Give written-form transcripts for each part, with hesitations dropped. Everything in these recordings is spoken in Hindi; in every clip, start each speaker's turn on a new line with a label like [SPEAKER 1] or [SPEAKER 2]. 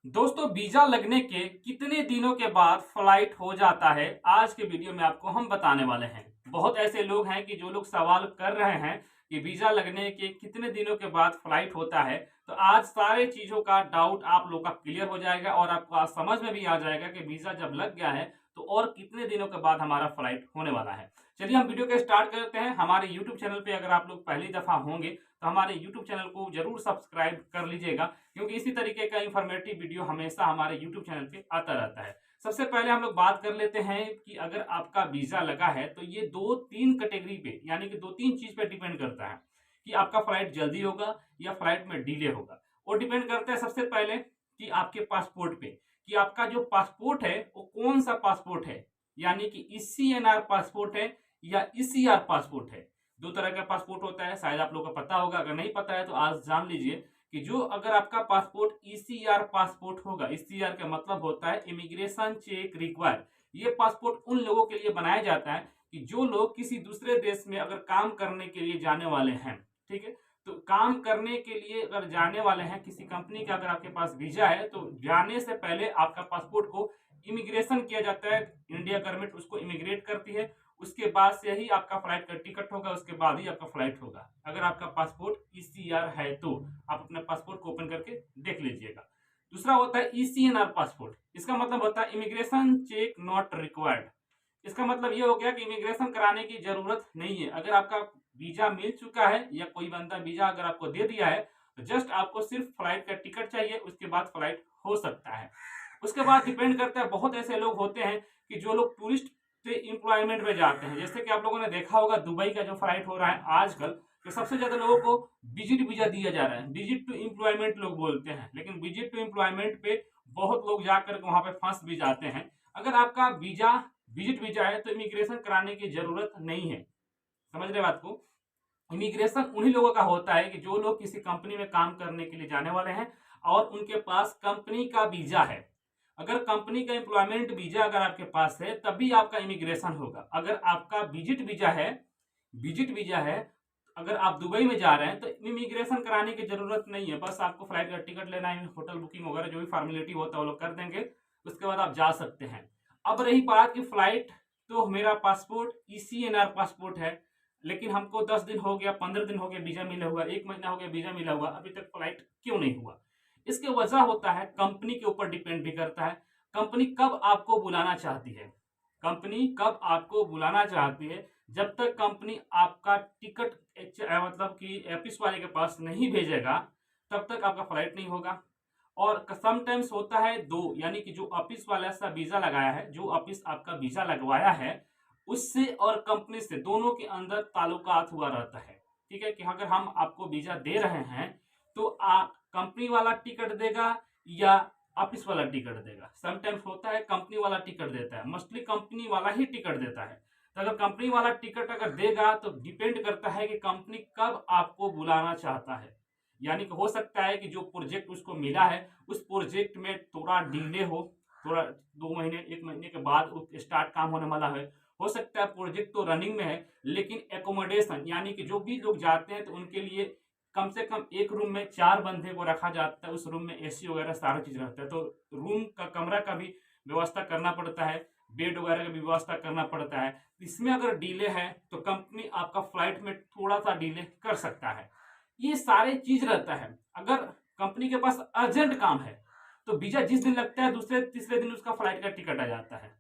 [SPEAKER 1] दोस्तों वीजा लगने के कितने दिनों के बाद फ्लाइट हो जाता है, आज के वीडियो में आपको हम बताने वाले हैं। बहुत ऐसे लोग हैं कि जो लोग सवाल कर रहे हैं कि वीजा लगने के कितने दिनों के बाद फ्लाइट होता है। तो आज सारे चीजों का डाउट आप लोग का क्लियर हो जाएगा और आपको आज समझ में भी आ जाएगा कि वीजा जब लग गया है तो और कितने दिनों के बाद हमारा फ्लाइट होने वाला है। चलिए हम वीडियो को स्टार्ट करते हैं। हमारे यूट्यूब चैनल पे अगर आप लोग पहली दफा होंगे तो हमारे यूट्यूब चैनल को जरूर सब्सक्राइब कर लीजिएगा, क्योंकि इसी तरीके का इंफॉर्मेटिव वीडियो हमेशा हमारे यूट्यूब चैनल पे आता रहता है। सबसे पहले हम लोग बात कर लेते हैं कि अगर आपका वीजा लगा है तो ये दो तीन कैटेगरी पे यानी कि दो तीन चीज पे डिपेंड करता है कि आपका फ्लाइट जल्दी होगा या फ्लाइट में डिले होगा। वो डिपेंड करता है सबसे पहले कि आपके पासपोर्ट पे, कि आपका जो पासपोर्ट है वो कौन सा पासपोर्ट है, यानी कि ईसीएनआर पासपोर्ट है या ईसीआर पासपोर्ट है। दो तरह का पासपोर्ट होता है, शायद आप लोगों को पता होगा, अगर नहीं पता है तो आज जान लीजिए कि जो अगर आपका पासपोर्ट ईसीआर पासपोर्ट होगा, ईसीआर का मतलब होता है इमिग्रेशन चेक रिक्वायर्ड। ये पासपोर्ट उन लोगों के लिए बनाया जाता है कि जो लोग किसी दूसरे देश में अगर काम करने के लिए जाने वाले हैं, ठीक है, तो काम करने के लिए अगर जाने वाले हैं किसी कंपनी का, अगर आपके पास वीजा है तो जाने से पहले आपका पासपोर्ट को इमिग्रेशन किया जाता है। इंडिया गवर्नमेंट उसको इमिग्रेट करती है, उसके बाद से ही आपका फ्लाइट का टिकट होगा, उसके बाद ही आपका फ्लाइट होगा। अगर आपका पासपोर्ट ईसीआर है तो आप अपने पासपोर्ट को ओपन करके देख लीजिएगा। दूसरा होता है ईसीएनआर पासपोर्ट। इसका मतलब होता है इमिग्रेशन चेक नॉट रिक्वायर्ड। इसका मतलब ये हो गया कि इमिग्रेशन कराने की जरूरत नहीं है। अगर आपका वीजा मिल चुका है या कोई बंदा वीजा अगर आपको दे दिया है तो जस्ट आपको सिर्फ फ्लाइट का टिकट चाहिए, उसके बाद फ्लाइट हो सकता है। उसके बाद डिपेंड करता है, बहुत ऐसे लोग होते हैं कि जो लोग टूरिस्ट से एम्प्लॉयमेंट में जाते हैं, जैसे कि आप लोगों ने देखा होगा दुबई का जो फ्लाइट हो रहा है आजकल, कि सबसे ज्यादा लोगों को विजिट वीजा दिया जा रहा है। विजिट टू एम्प्लॉयमेंट लोग बोलते हैं, लेकिन विजिट टू एम्प्लॉयमेंट पे बहुत लोग जाकर वहां पे फंस भी जाते हैं। अगर आपका वीजा विजिट वीजा है तो इमिग्रेशन कराने की जरूरत नहीं है। समझ रहे बात को? इमिग्रेशन उन्हीं लोगों का होता है कि जो लोग किसी कंपनी में काम करने के लिए जाने वाले हैं और उनके पास कंपनी का वीजा है। अगर कंपनी का एम्प्लॉयमेंट वीजा अगर आपके पास है तभी आपका इमिग्रेशन होगा। अगर आपका विजिट वीजा है, अगर आप दुबई में जा रहे हैं तो इमिग्रेशन कराने की जरूरत नहीं है। बस आपको फ्लाइट का टिकट लेना है, होटल बुकिंग वगैरह जो भी फॉर्मेलिटी होता है वो लोग कर देंगे, उसके बाद आप जा सकते हैं। अब रही बात की फ्लाइट, तो मेरा पासपोर्ट ईसीएनआर पासपोर्ट है, लेकिन हमको 10 दिन हो गया, 15 दिन हो गया वीजा मिला हुआ, 1 महीना हो गया वीजा मिला हुआ, अभी तक फ्लाइट क्यों नहीं हुआ? इसके वजह होता है, कंपनी के ऊपर डिपेंड भी करता है। कंपनी कब आपको बुलाना चाहती है, कंपनी कब आपको बुलाना चाहती है। जब तक कंपनी आपका टिकट मतलब कि ऑफिस वाले के पास नहीं भेजेगा तब तक आपका फ्लाइट नहीं होगा। और समटाइम्स होता है दो, यानी कि जो ऑफिस वाला सा वीजा लगाया है, जो ऑफिस आपका वीजा लगवाया है उससे और कंपनी से दोनों के अंदर ताल्लुकात हुआ रहता है। ठीक है, कि अगर हम आपको वीजा दे रहे हैं तो कंपनी वाला टिकट देगा या ऑफिस वाला टिकट देगा। समटाइम्स होता है कंपनी वाला टिकट देता है, मोस्टली कंपनी वाला ही टिकट देता है। तो अगर कंपनी वाला टिकट अगर देगा तो डिपेंड करता है कि कंपनी कब आपको बुलाना चाहता है। यानी कि हो सकता है कि जो प्रोजेक्ट उसको मिला है उस प्रोजेक्ट में थोड़ा डिले हो, थोड़ा 2 महीने 1 महीने के बाद स्टार्ट काम होने वाला है। हो सकता है प्रोजेक्ट तो रनिंग में है लेकिन एकोमोडेशन, यानी कि जो भी लोग जाते हैं तो उनके लिए कम से कम एक रूम में 4 बंदे को रखा जाता है, उस रूम में एसी वगैरह सारा चीज रहता है, तो रूम का कमरा का भी व्यवस्था करना पड़ता है, बेड वगैरह का भी व्यवस्था करना पड़ता है। इसमें अगर डिले है तो कंपनी आपका फ्लाइट में थोड़ा सा डिले कर सकता है। ये सारे चीज रहता है। अगर कंपनी के पास अर्जेंट काम है तो वीजा जिस दिन लगता है दूसरे तीसरे दिन उसका फ्लाइट का टिकट आ जाता है,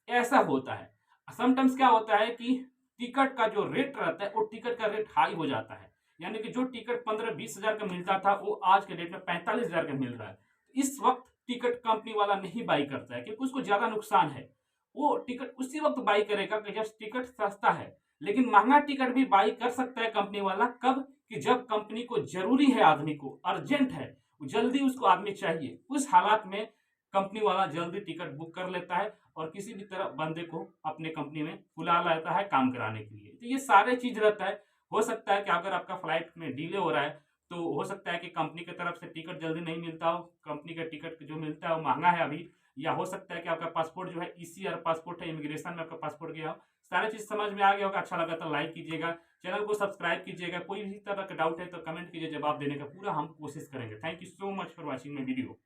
[SPEAKER 1] ऐसा होता है। समटाइम्स क्या होता है कि टिकट का जो रेट रहता है वो टिकट का रेट हाई हो जाता है, यानी कि जो टिकट 15-20 हजार का मिलता था वो आज के डेट में 45 हजार का मिल रहा है। इस वक्त टिकट कंपनी वाला नहीं बाई करता है क्योंकि उसको ज्यादा नुकसान है। वो टिकट उसी वक्त बाई करेगा कि जब टिकट सस्ता है, लेकिन महंगा टिकट भी बाई कर सकता है कंपनी वाला कब, कि जब कंपनी को जरूरी है, आदमी को अर्जेंट है, जल्दी उसको आदमी चाहिए, उस हालात में कंपनी वाला जल्दी टिकट बुक कर लेता है और किसी भी तरह बंदे को अपने कंपनी में बुला लेता है काम कराने के लिए। तो ये सारे चीज रहता है। हो सकता है कि अगर आपका फ्लाइट में डिले हो रहा है तो हो सकता है कि कंपनी की तरफ से टिकट जल्दी नहीं मिलता हो, कंपनी का टिकट जो मिलता है वो महंगा है अभी, या हो सकता है कि आपका पासपोर्ट जो है ईसीआर पासपोर्ट है, इमिग्रेशन में आपका पासपोर्ट गया हो। सारे चीज समझ में आ गया होगा। अच्छा लगा तो लाइक कीजिएगा, चैनल को सब्सक्राइब कीजिएगा। कोई भी तरह का डाउट है तो कमेंट कीजिए, जवाब देने का पूरा हम कोशिश करेंगे। Thank you so much for watching my video.